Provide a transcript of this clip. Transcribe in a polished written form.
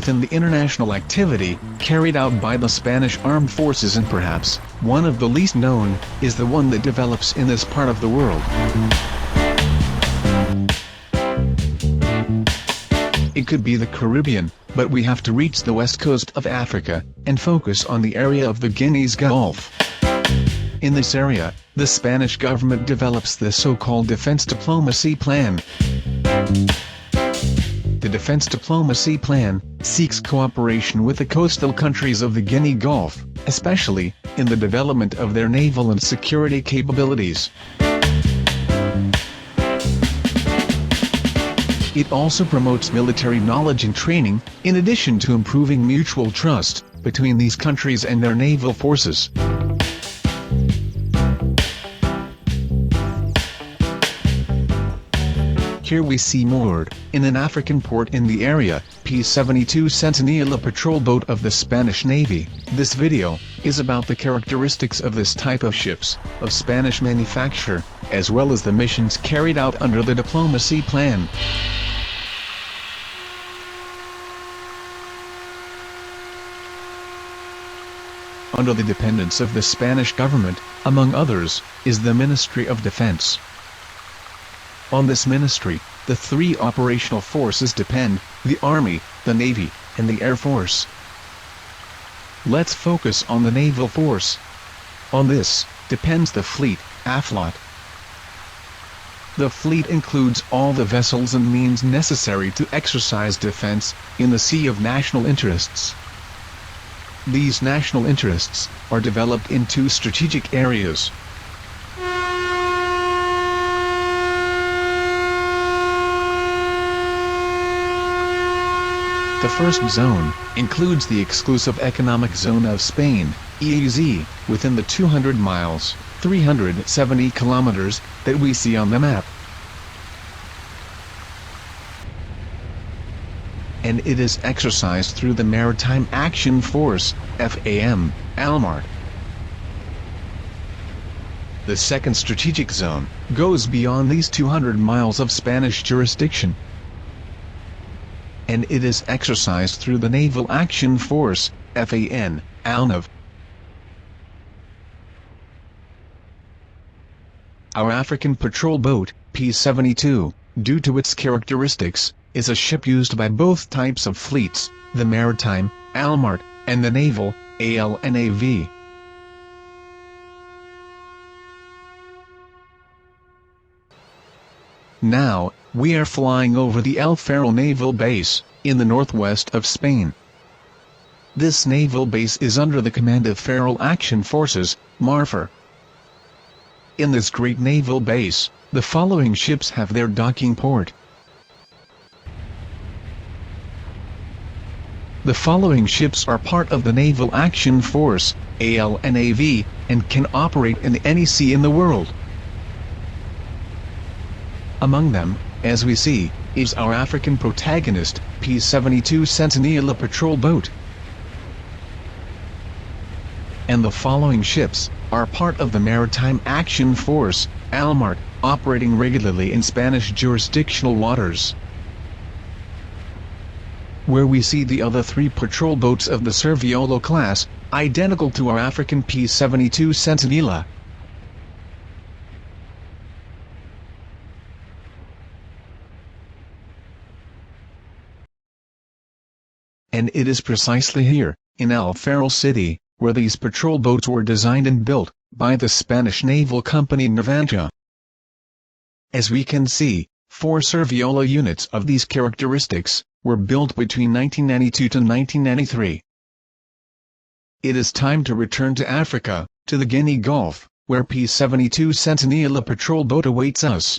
within the international activity carried out by the Spanish armed forces, and perhaps one of the least known is the one that develops in this part of the world. It could be the Caribbean, but we have to reach the west coast of Africa and focus on the area of the Guinea's Gulf. In this area, the Spanish government develops the so-called Defense Diplomacy Plan. The Defense Diplomacy Plan seeks cooperation with the coastal countries of the Guinea Gulf, especially in the development of their naval and security capabilities. It also promotes military knowledge and training, in addition to improving mutual trust between these countries and their naval forces. Here we see moored, in an African port in the area, P-72 Centinela patrol boat of the Spanish Navy. This video is about the characteristics of this type of ships, of Spanish manufacture, as well as the missions carried out under the diplomacy plan. Under the dependence of the Spanish government, among others, is the Ministry of Defense. On this ministry, the three operational forces depend: the Army, the Navy, and the Air Force. Let's focus on the naval force. On this depends the fleet, afloat. The fleet includes all the vessels and means necessary to exercise defense in the sea of national interests. These national interests are developed in two strategic areas. The first zone includes the exclusive economic zone of Spain, EEZ, within the 200 miles, 370 kilometers, that we see on the map. And it is exercised through the Maritime Action Force, FAM, ALMART. The second strategic zone goes beyond these 200 miles of Spanish jurisdiction, and it is exercised through the Naval Action Force, FAN, ALNAV. Our African patrol boat, P-72, due to its characteristics, is a ship used by both types of fleets, the maritime, ALMART, and the naval, ALNAV. Now, we are flying over the El Faro Naval Base, in the northwest of Spain. This naval base is under the command of Faro Action Forces, MARFOR. In this great naval base, the following ships have their docking port. The following ships are part of the Naval Action Force, ALNAV, and can operate in any sea in the world. Among them, as we see, is our African protagonist, P-72 Centinela patrol boat. And the following ships are part of the Maritime Action Force, ALMART, operating regularly in Spanish jurisdictional waters. Where we see the other three patrol boats of the Serviola class, identical to our African P-72 Centinela. And it is precisely here, in El Faro City, where these patrol boats were designed and built, by the Spanish naval company Naval. As we can see, 4 Serviola units of these characteristics were built between 1992 to 1993. It is time to return to Africa, to the Guinea Gulf, where P-72 Centinela patrol boat awaits us.